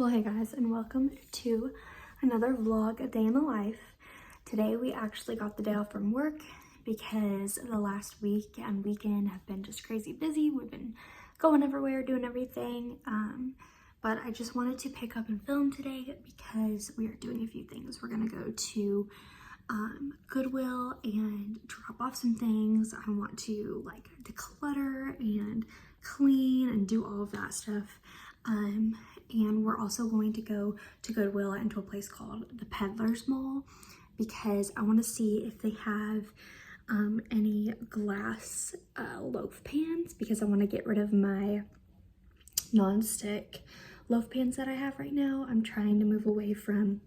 Well, hey guys, and welcome to another vlog, a day in the life. Today we actually got the day off from work because the last week and weekend have been just crazy busy. We've been going everywhere, doing everything. But I just wanted to pick up and film today because we are doing a few things. We're gonna go to Goodwill and drop off some things. I want to like declutter and clean and do all of that stuff. And we're also going to go to Goodwill and to a place called the Peddler's Mall because I want to see if they have any glass loaf pans, because I want to get rid of my non-stick loaf pans that I have right now. I'm trying to move away from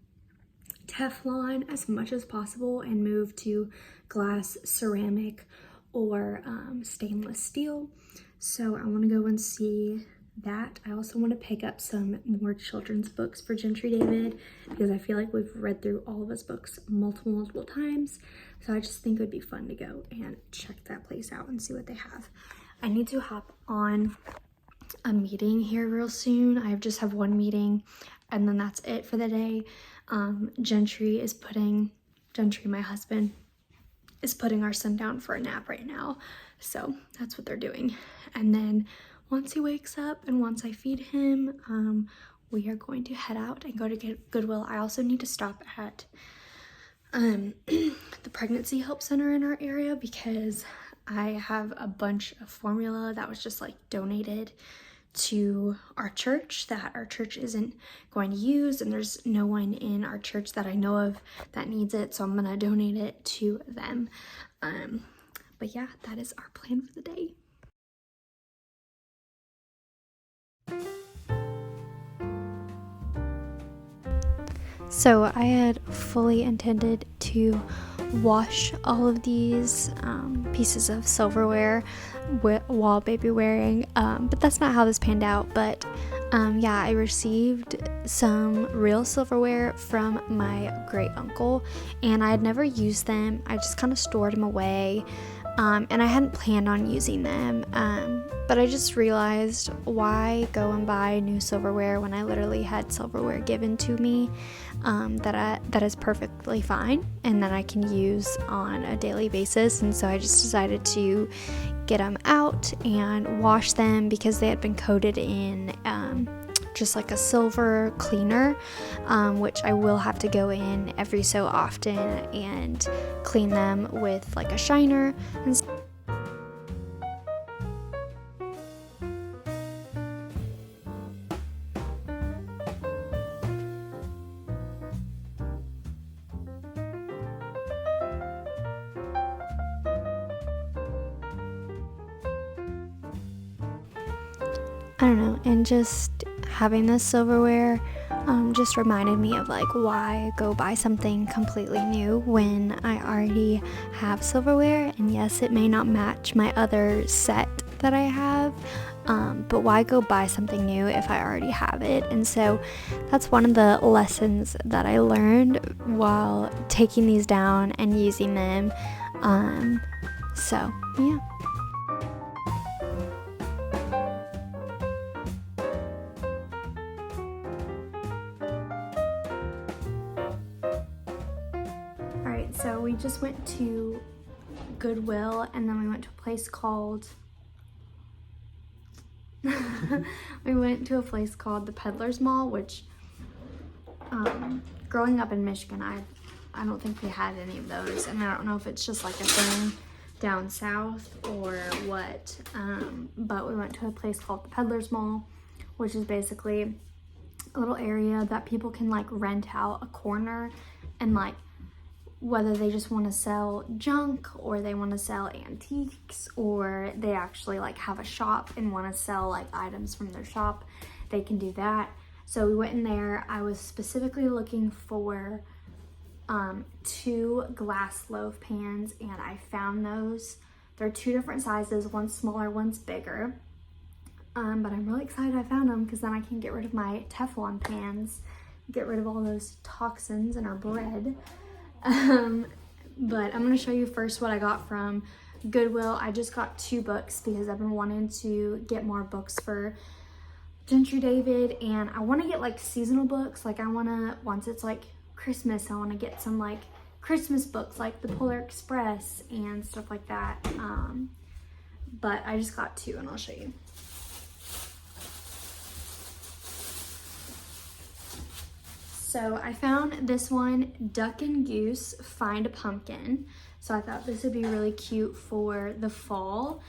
Teflon as much as possible and move to glass, ceramic, or stainless steel. So I want to go and see that. I also want to pick up some more children's books for Gentry David because I feel like we've read through all of his books multiple times. So I just think it would be fun to go and check that place out and see what they have. I need to hop on a meeting here real soon. I just have one meeting and then that's it for the day. Gentry, my husband, is putting our son down for a nap right now. So that's what they're doing. And then once he wakes up and once I feed him, we are going to head out and go to Goodwill. I also need to stop at the Pregnancy Help Center in our area because I have a bunch of formula that was just like donated to our church that our church isn't going to use, and there's no one in our church that I know of that needs it, so I'm gonna donate it to them. But yeah, that is our plan for the day. So I had fully intended to wash all of these pieces of silverware while baby wearing, but that's not how this panned out. But yeah, I received some real silverware from my great uncle and I had never used them. I just kind of stored them away. And I hadn't planned on using them, but I just realized, why go and buy new silverware when I literally had silverware given to me that is perfectly fine and that I can use on a daily basis. And so I just decided to get them out and wash them because they had been coated in just like a silver cleaner, which I will have to go in every so often and clean them with like a shiner. I don't know, and just having this silverware just reminded me of like, why go buy something completely new when I already have silverware. And yes, it may not match my other set that I have, but why go buy something new if I already have it? And so that's one of the lessons that I learned while taking these down and using them. So yeah. So we just went to Goodwill and then we went to a place called the Peddler's Mall, which growing up in Michigan, I don't think we had any of those, and I don't know if it's just like a thing down south or what, but we went to a place called the Peddler's Mall, which is basically a little area that people can like rent out a corner, and like whether they just want to sell junk or they want to sell antiques or they actually like have a shop and want to sell like items from their shop, they can do that. So we went in there. I was specifically looking for 2 glass loaf pans and I found those. They're 2 different sizes, one's smaller, one's bigger. But I'm really excited I found them because then I can get rid of my Teflon pans, get rid of all those toxins in our bread. But I'm going to show you first what I got from Goodwill. I just got 2 books because I've been wanting to get more books for Gentry David, and I want to get like seasonal books. Like I want to, once it's like Christmas, I want to get some like Christmas books like the Polar Express and stuff like that. But I just got 2 and I'll show you. So I found this one, Duck and Goose Find a Pumpkin. So I thought this would be really cute for the fall.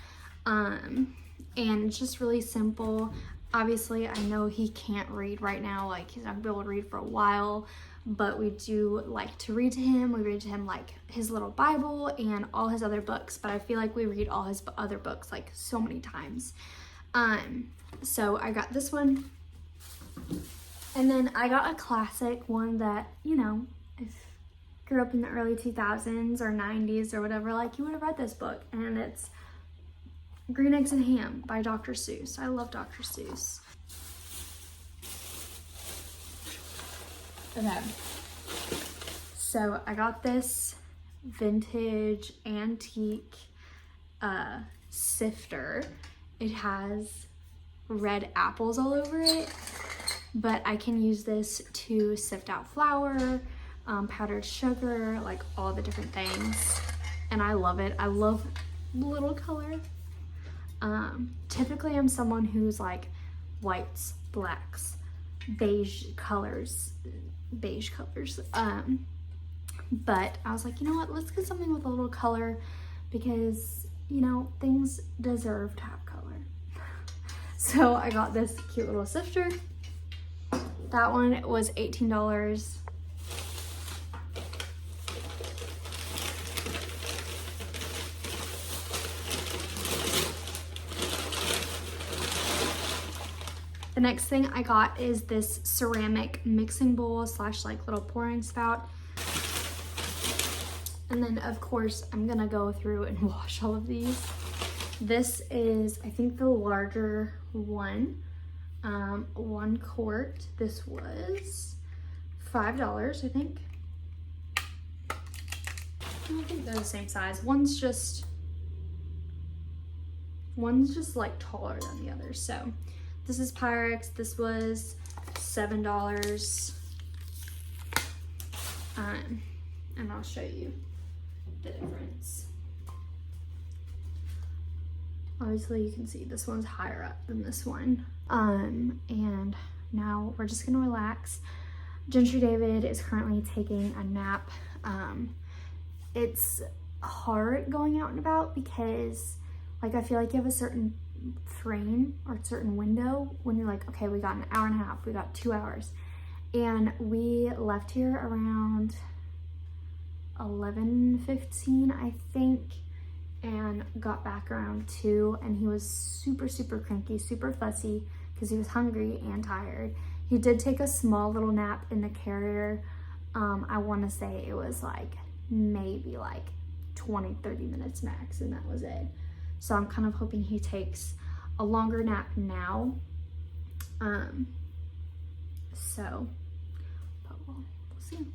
And it's just really simple. Obviously, I know he can't read right now, like he's not gonna be able to read for a while, but we do like to read to him. We read to him like his little Bible and all his other books, but I feel like we read all his other books like so many times. So I got this one. And then I got a classic one that, you know, if you grew up in the early 2000s or 90s or whatever, like you would have read this book, and it's Green Eggs and Ham by Dr. Seuss. I love Dr. Seuss. Okay. So I got this vintage antique sifter. It has red apples all over it, but I can use this to sift out flour, powdered sugar, like all the different things. And I love it. I love little color. Typically I'm someone who's like whites, blacks, beige colors. But I was like, you know what, let's get something with a little color because, you know, things deserve to have color. So I got this cute little sifter. That one was $18. The next thing I got is this ceramic mixing bowl slash like little pouring spout. And then of course I'm gonna go through and wash all of these. This is, I think, the larger one, 1 quart. This was $5, I think. I think they're the same size. One's just like taller than the other. So this is Pyrex. This was $7. And I'll show you the difference. Obviously you can see this one's higher up than this one. And now we're just gonna relax. Gentry David is currently taking a nap. It's hard going out and about because like I feel like you have a certain frame or a certain window when you're like, okay, we got an hour and a half, we got 2 hours. And we left here around 11:15, I think, and got back around 2, and he was super cranky, super fussy because he was hungry and tired. He did take a small little nap in the carrier. I want to say it was like maybe like 20-30 minutes max, and that was it. So I'm kind of hoping he takes a longer nap now. But we'll see.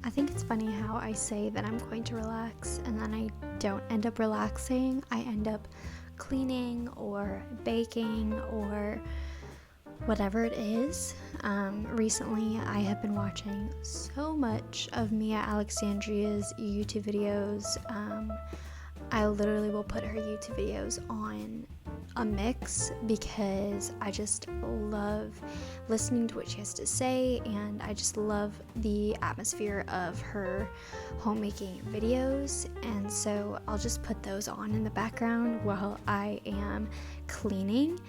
I think it's funny how I say that I'm going to relax and then I don't end up relaxing. I end up cleaning or baking or whatever it is. Recently I have been watching so much of Mia Alexandria's YouTube videos. I literally will put her YouTube videos on a mix because I just love listening to what she has to say, and I just love the atmosphere of her homemaking videos, and so I'll just put those on in the background while I am cleaning.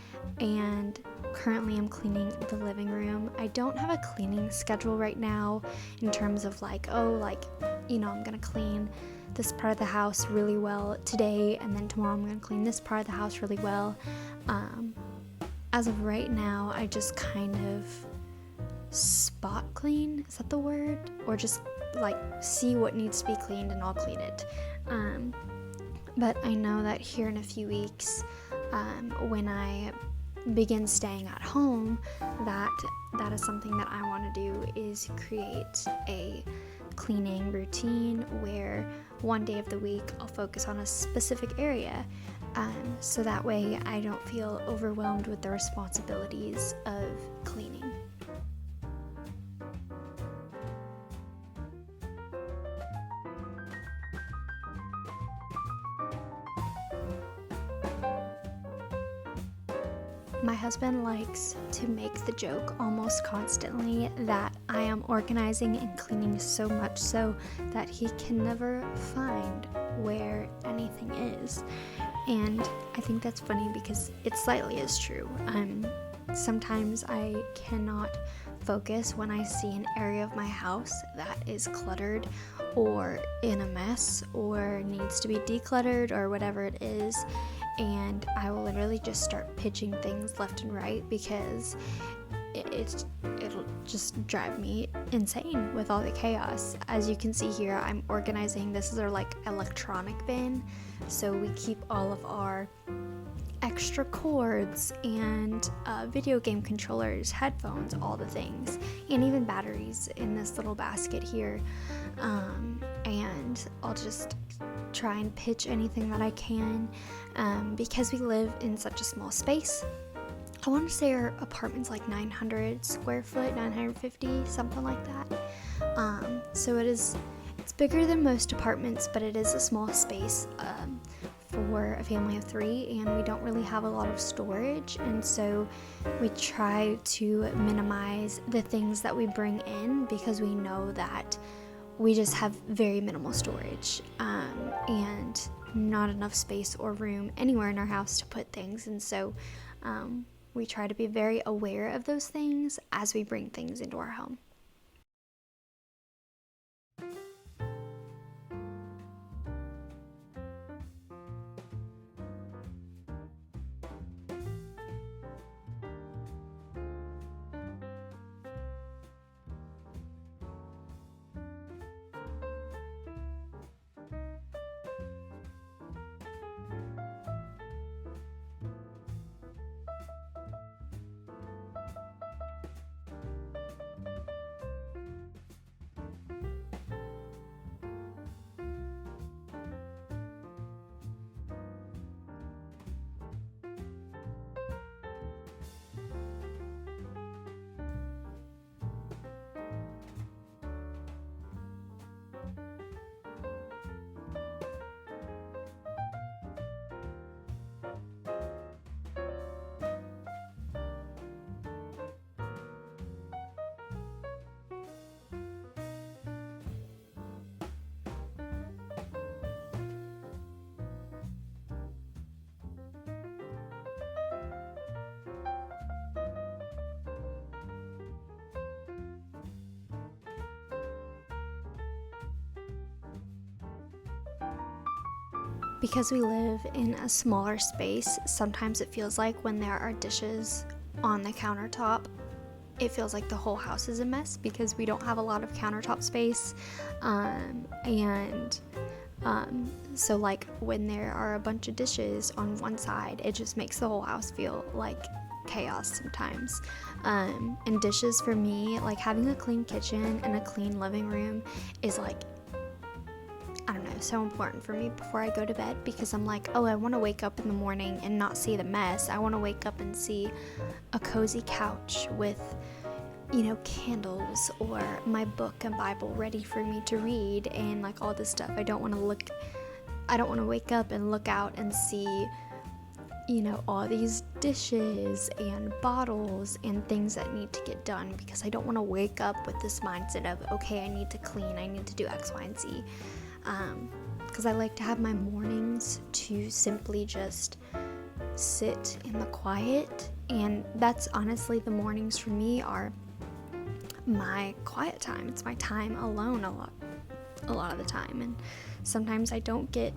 And currently I'm cleaning the living room. I don't have a cleaning schedule right now in terms of like, oh, like, you know, I'm gonna clean this part of the house really well today, and then tomorrow I'm going to clean this part of the house really well. As of right now, I just kind of spot clean, is that the word? Or just like see what needs to be cleaned and I'll clean it. But I know that here in a few weeks, when I begin staying at home, that is something that I want to do, is create a cleaning routine where one day of the week I'll focus on a specific area, so that way I don't feel overwhelmed with the responsibilities of cleaning. My husband likes to make the joke almost constantly that I am organizing and cleaning so much so that he can never find where anything is. And I think that's funny because it slightly is true. Sometimes I cannot focus when I see an area of my house that is cluttered or in a mess or needs to be decluttered or whatever it is. And I will literally just start pitching things left and right because it'll just drive me insane with all the chaos. As you can see here, I'm organizing. This is our electronic bin, so we keep all of our extra cords and video game controllers, headphones, all the things, and even batteries in this little basket here. And I'll just try and pitch anything that I can, because we live in such a small space. I want to say our apartment's 900 square foot, 950, something like that. So it's bigger than most apartments, but it is a small space for a family of 3, and we don't really have a lot of storage, and so we try to minimize the things that we bring in because we know that we just have very minimal storage, and not enough space or room anywhere in our house to put things. And so we try to be very aware of those things as we bring things into our home. Because we live in a smaller space, sometimes it feels like when there are dishes on the countertop, it feels like the whole house is a mess because we don't have a lot of countertop space. So when there are a bunch of dishes on one side, it just makes the whole house feel like chaos sometimes. And dishes for me, having a clean kitchen and a clean living room is so important for me before I go to bed, because I'm I want to wake up in the morning and not see the mess. I want to wake up and see a cozy couch with, candles or my book and Bible ready for me to read and all this stuff. I don't want to wake up and look out and see, all these dishes and bottles and things that need to get done, because I don't want to wake up with this mindset of, okay, I need to clean, I need to do X, Y, and Z. Because I like to have my mornings to simply just sit in the quiet, and that's honestly, the mornings for me are my quiet time. It's my time alone a lot of the time, and sometimes I don't get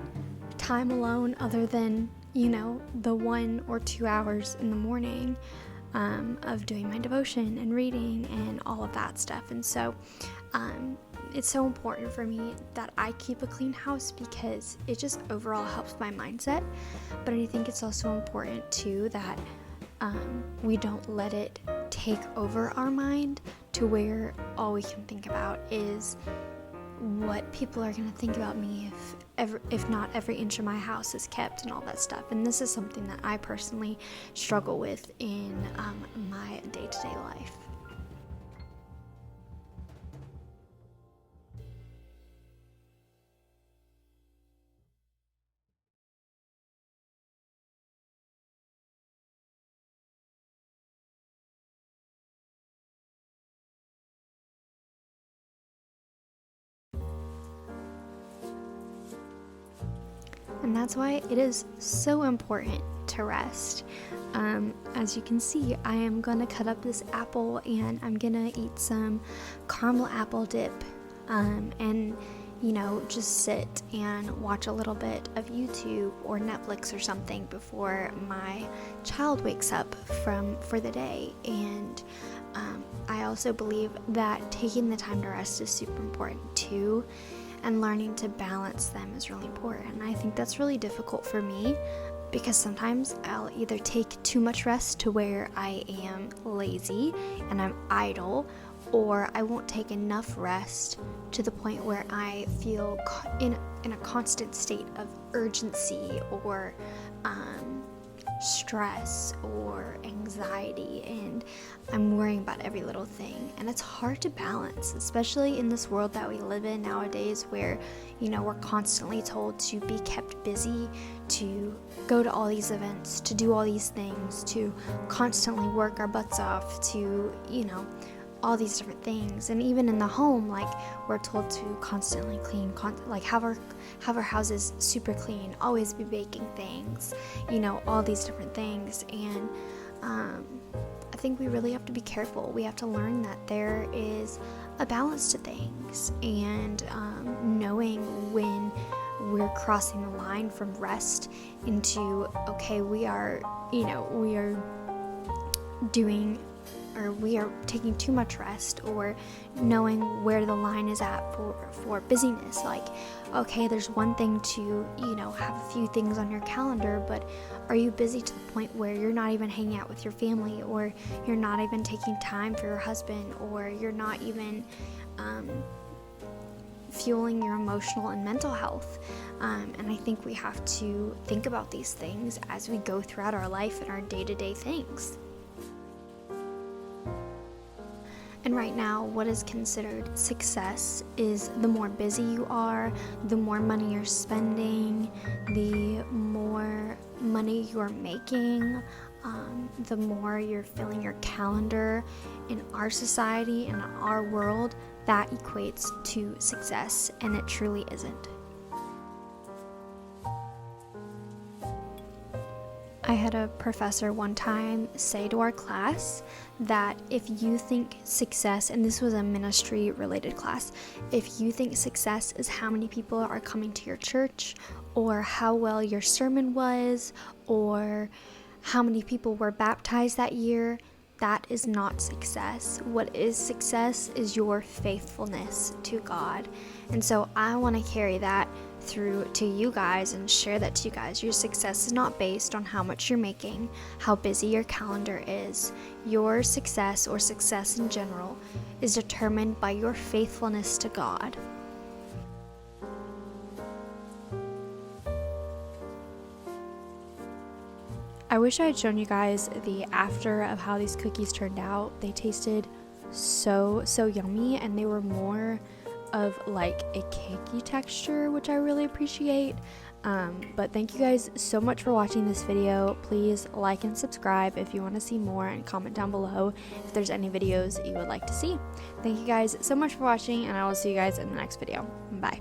time alone other than the 1 or 2 hours in the morning of doing my devotion and reading and all of that stuff. And so it's so important for me that I keep a clean house because it just overall helps my mindset. But I think it's also important too that we don't let it take over our mind to where all we can think about is what people are going to think about me if not every inch of my house is kept and all that stuff. And this is something that I personally struggle with in my day-to-day life. And that's why it is so important to rest. As you can see, I am gonna cut up this apple and I'm gonna eat some caramel apple dip, and just sit and watch a little bit of YouTube or Netflix or something before my child wakes up for the day. And I also believe that taking the time to rest is super important too, and learning to balance them is really important. And I think that's really difficult for me because sometimes I'll either take too much rest to where I am lazy and I'm idle, or I won't take enough rest to the point where I feel in a constant state of urgency or stress or anxiety, and I'm worrying about every little thing. And it's hard to balance, especially in this world that we live in nowadays where we're constantly told to be kept busy, to go to all these events, to do all these things, to constantly work our butts off, to all these different things. And even in the home, like, we're told to constantly clean, have our houses super clean, always be baking things, all these different things. And I think we really have to be careful. We have to learn that there is a balance to things, and knowing when we're crossing the line from rest into, okay, we are taking too much rest, or knowing where the line is at for busyness. Like, okay, there's one thing to have a few things on your calendar, but are you busy to the point where you're not even hanging out with your family, or you're not even taking time for your husband, or you're not even fueling your emotional and mental health? And I think we have to think about these things as we go throughout our life and our day-to-day things. And right now, what is considered success is the more busy you are, the more money you're spending, the more money you're making, the more you're filling your calendar. In our society, in our world, that equates to success, and it truly isn't. I had a professor one time say to our class that if you think success, and this was a ministry related class, if you think success is how many people are coming to your church, or how well your sermon was, or how many people were baptized that year, that is not success. What is success is your faithfulness to God. And so I want to carry that through to you guys and share that to you guys. Your success is not based on how much you're making, how busy your calendar is. Your success, or success in general, is determined by your faithfulness to God. I wish I had shown you guys the after of how these cookies turned out. They tasted so yummy, and they were more of like a cakey texture, which I really appreciate. But thank you guys so much for watching this video. Please like and subscribe if you want to see more, and comment down below if there's any videos you would like to see. Thank you guys so much for watching, and I will see you guys in the next video. Bye.